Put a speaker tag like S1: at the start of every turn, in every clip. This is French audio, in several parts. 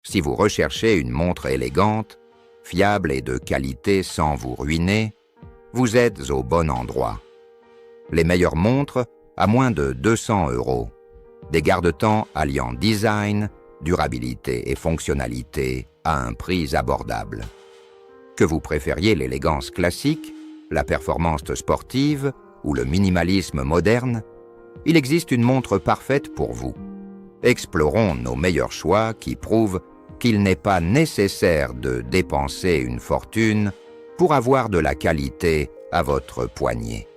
S1: Si vous recherchez une montre élégante, fiable et de qualité sans vous ruiner, vous êtes au bon endroit. Les meilleures montres à moins de 200 €. Des garde-temps alliant design, durabilité et fonctionnalité à un prix abordable. Que vous préfériez l'élégance classique, la performance sportive ou le minimalisme moderne, il existe une montre parfaite pour vous. Explorons nos meilleurs choix qui prouvent qu'il n'est pas nécessaire de dépenser une fortune pour avoir de la qualité à votre poignet.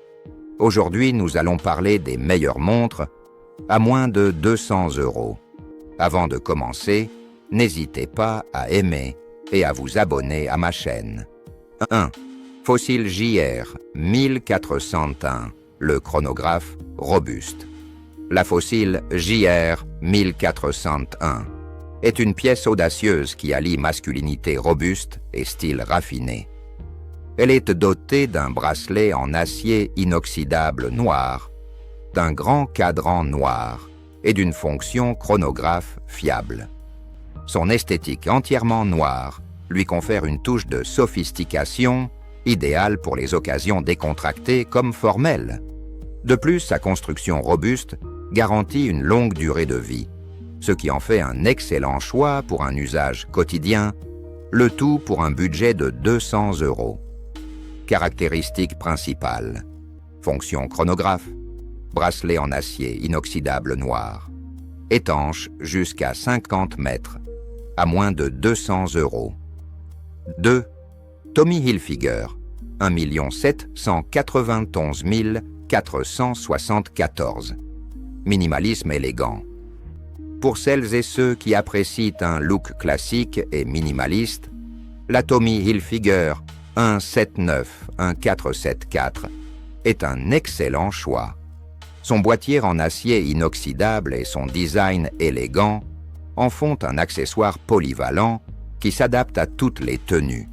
S1: Aujourd'hui, nous allons parler des meilleures montres à moins de 200 €. Avant de commencer, n'hésitez pas à aimer et à vous abonner à ma chaîne. 1. Fossil JR 1401, le chronographe robuste. La Fossil JR 1401 est une pièce audacieuse qui allie masculinité robuste et style raffiné. Elle est dotée d'un bracelet en acier inoxydable noir, d'un grand cadran noir et d'une fonction chronographe fiable. Son esthétique entièrement noire lui confère une touche de sophistication idéale pour les occasions décontractées comme formelles. De plus, sa construction robuste garantit une longue durée de vie, ce qui en fait un excellent choix pour un usage quotidien, le tout pour un budget de 200 €. Caractéristiques principales: fonction chronographe, bracelet en acier inoxydable noir, étanche jusqu'à 50 mètres, à moins de 200 €. 2. Tommy Hilfiger, 1 791 474. Minimalisme élégant. Pour celles et ceux qui apprécient un look classique et minimaliste, la Tommy Hilfiger 179-1474 est un excellent choix. Son boîtier en acier inoxydable et son design élégant en font un accessoire polyvalent qui s'adapte à toutes les tenues.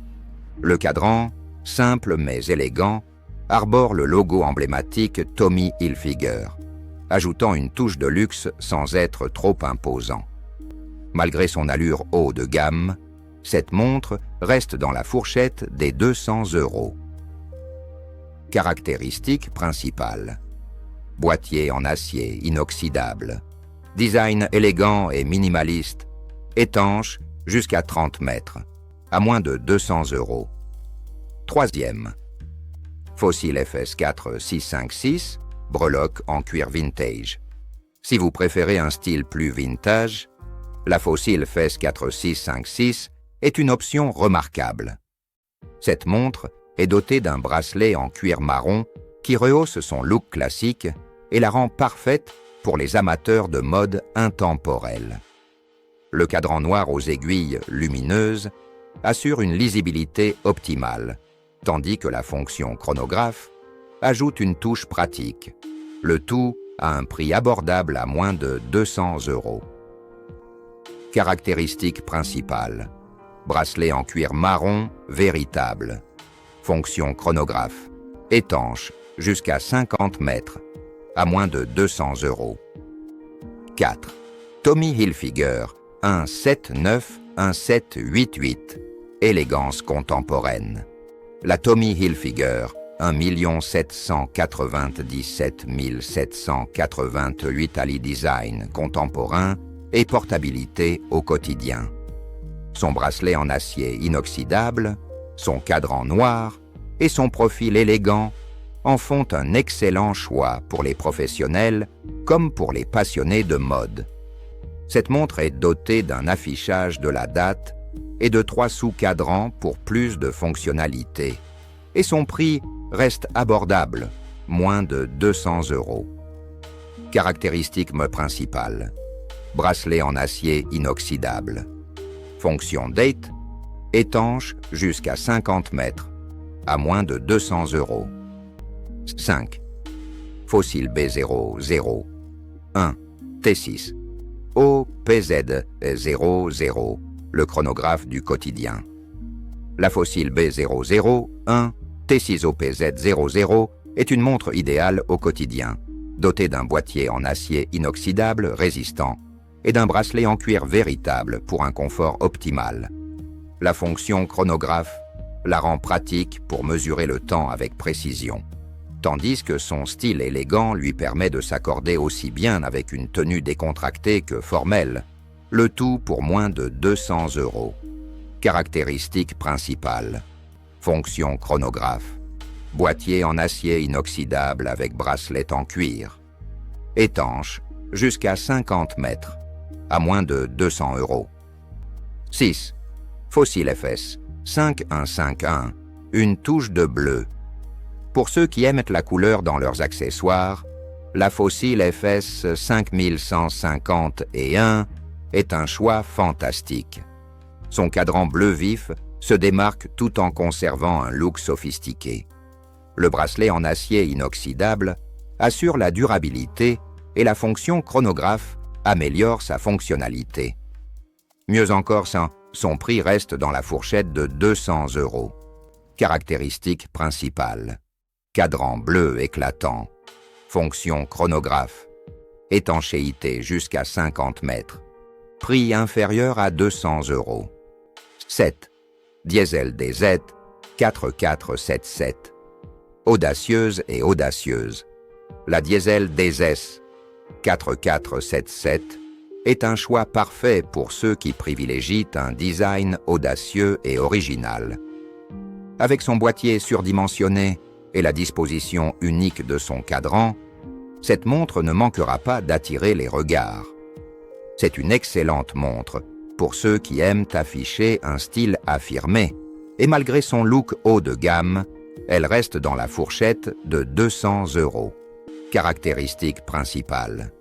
S1: Le cadran, simple mais élégant, arbore le logo emblématique Tommy Hilfiger, ajoutant une touche de luxe sans être trop imposant. Malgré son allure haut de gamme, cette montre reste dans la fourchette des 200 €. Caractéristiques principales: boîtier en acier inoxydable, design élégant et minimaliste, étanche jusqu'à 30 mètres, à moins de 200 €. Troisième, Fossil FS4 656, breloque en cuir vintage. Si vous préférez un style plus vintage, la Fossil FS4 656 est une option remarquable. Cette montre est dotée d'un bracelet en cuir marron qui rehausse son look classique et la rend parfaite pour les amateurs de mode intemporelle. Le cadran noir aux aiguilles lumineuses assure une lisibilité optimale, tandis que la fonction chronographe ajoute une touche pratique, le tout à un prix abordable à moins de 200 €. Caractéristiques principales: bracelet en cuir marron véritable, fonction chronographe, étanche jusqu'à 50 mètres, à moins de 200 €. 4. Tommy Hilfiger 179-1788, élégance contemporaine. La Tommy Hilfiger 1 797 788 Ali design contemporain et portabilité au quotidien. Son bracelet en acier inoxydable, son cadran noir et son profil élégant en font un excellent choix pour les professionnels comme pour les passionnés de mode. Cette montre est dotée d'un affichage de la date et de 3 sous-cadrans pour plus de fonctionnalité. Et son prix reste abordable, moins de 200 €. Caractéristiques principales: bracelet en acier inoxydable, fonction date, étanche jusqu'à 50 mètres, à moins de 200 €. 5. Fossil B001 T6 OPZ00, le chronographe du quotidien. La Fossil B001 T6 OPZ00 est une montre idéale au quotidien, dotée d'un boîtier en acier inoxydable résistant et d'un bracelet en cuir véritable pour un confort optimal. La fonction chronographe la rend pratique pour mesurer le temps avec précision, tandis que son style élégant lui permet de s'accorder aussi bien avec une tenue décontractée que formelle, le tout pour moins de 200 €. Caractéristiques principales. Fonction chronographe. Boîtier en acier inoxydable avec bracelet en cuir. Étanche jusqu'à 50 mètres, à moins de 200 €. 6. Fossil FS 5151, une touche de bleu. Pour ceux qui aiment la couleur dans leurs accessoires, la Fossil FS 5151 est un choix fantastique. Son cadran bleu vif se démarque tout en conservant un look sophistiqué. Le bracelet en acier inoxydable assure la durabilité et la fonction chronographe améliore sa fonctionnalité. Mieux encore, son prix reste dans la fourchette de 200 €. Caractéristiques principales. Cadran bleu éclatant. Fonction chronographe. Étanchéité jusqu'à 50 mètres. Prix inférieur à 200 €. 7. Diesel DZ 4477. Audacieuse et audacieuse. La Diesel DZ 4477 est un choix parfait pour ceux qui privilégient un design audacieux et original. Avec son boîtier surdimensionné et la disposition unique de son cadran, cette montre ne manquera pas d'attirer les regards. C'est une excellente montre pour ceux qui aiment afficher un style affirmé, et malgré son look haut de gamme, elle reste dans la fourchette de 200 €. Caractéristiques principales.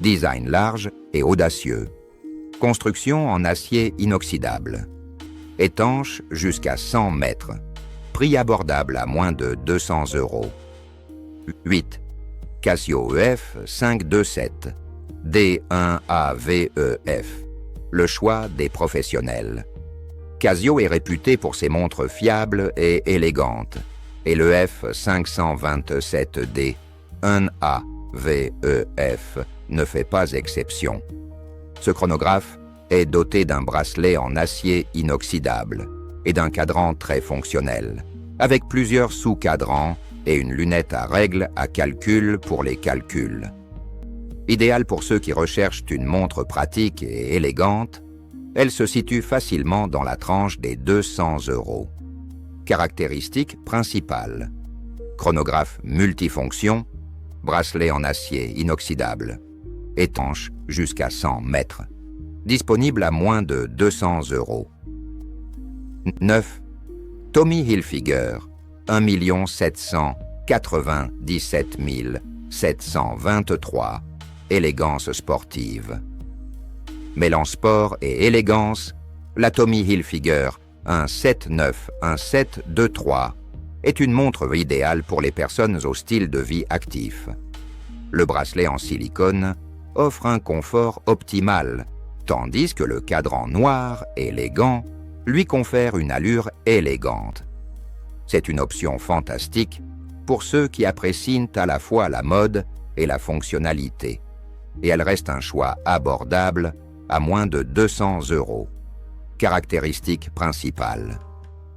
S1: Design large et audacieux. Construction en acier inoxydable. Étanche jusqu'à 100 mètres. Prix abordable à moins de 200 €. 8. Casio EF 527. D1AVEF. Le choix des professionnels. Casio est réputé pour ses montres fiables et élégantes, et le F527D 1AVEF ne fait pas exception. Ce chronographe est doté d'un bracelet en acier inoxydable et d'un cadran très fonctionnel, avec plusieurs sous-cadrans et une lunette à règle à calcul pour les calculs. Idéal pour ceux qui recherchent une montre pratique et élégante, elle se situe facilement dans la tranche des 200 €. Caractéristiques principales. Chronographe multifonction, bracelet en acier inoxydable, étanche jusqu'à 100 mètres. Disponible à moins de 200 €. 9. Tommy Hilfiger 1 797 723. Élégance sportive. Mêlant sport et élégance, la Tommy Hilfiger 1791723 est une montre idéale pour les personnes au style de vie actif. Le bracelet en silicone offre un confort optimal, tandis que le cadran noir, élégant, lui confère une allure élégante. C'est une option fantastique pour ceux qui apprécient à la fois la mode et la fonctionnalité, et elle reste un choix abordable à moins de 200 €. Caractéristiques principales.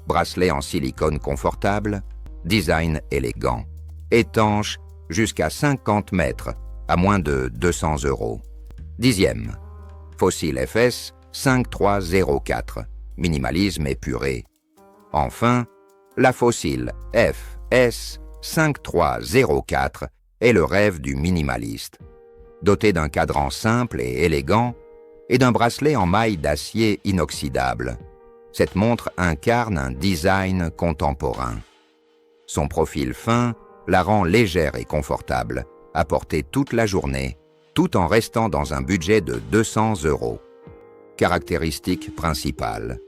S1: Bracelet en silicone confortable, design élégant, étanche jusqu'à 50 mètres, à moins de 200 €. 10e. Fossil FS 5304, minimalisme épuré. Enfin, la Fossil FS 5304 est le rêve du minimaliste. Doté d'un cadran simple et élégant et d'un bracelet en maille d'acier inoxydable, cette montre incarne un design contemporain. Son profil fin la rend légère et confortable, à porter toute la journée, tout en restant dans un budget de 200 €. Caractéristiques principales.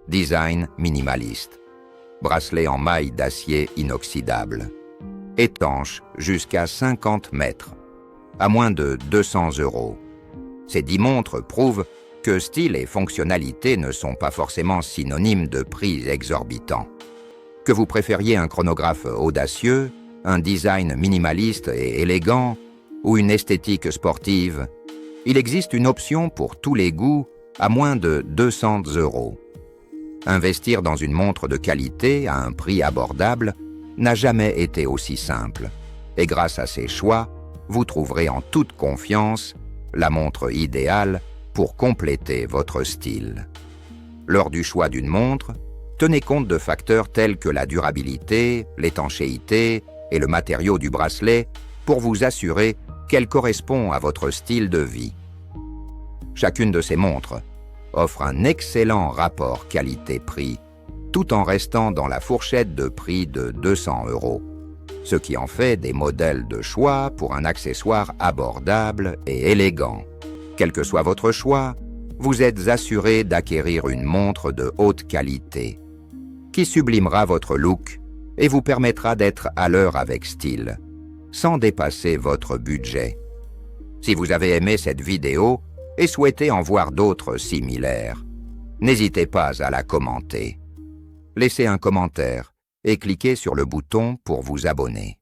S1: Design minimaliste. Bracelet en maille d'acier inoxydable. Étanche jusqu'à 50 mètres. À moins de 200 €. Ces 10 montres prouvent que style et fonctionnalité ne sont pas forcément synonymes de prix exorbitants. Que vous préfériez un chronographe audacieux, un design minimaliste et élégant, ou une esthétique sportive, il existe une option pour tous les goûts à moins de 200 €. Investir dans une montre de qualité à un prix abordable n'a jamais été aussi simple. Et grâce à ces choix, vous trouverez en toute confiance la montre idéale pour compléter votre style. Lors du choix d'une montre, tenez compte de facteurs tels que la durabilité, l'étanchéité et le matériau du bracelet pour vous assurer qu'elle correspond à votre style de vie. Chacune de ces montres offre un excellent rapport qualité-prix, tout en restant dans la fourchette de prix de 200 €, ce qui en fait des modèles de choix pour un accessoire abordable et élégant. Quel que soit votre choix, vous êtes assuré d'acquérir une montre de haute qualité, qui sublimera votre look et vous permettra d'être à l'heure avec style, sans dépasser votre budget. Si vous avez aimé cette vidéo et souhaitez en voir d'autres similaires, n'hésitez pas à la commenter. Laissez un commentaire et cliquez sur le bouton pour vous abonner.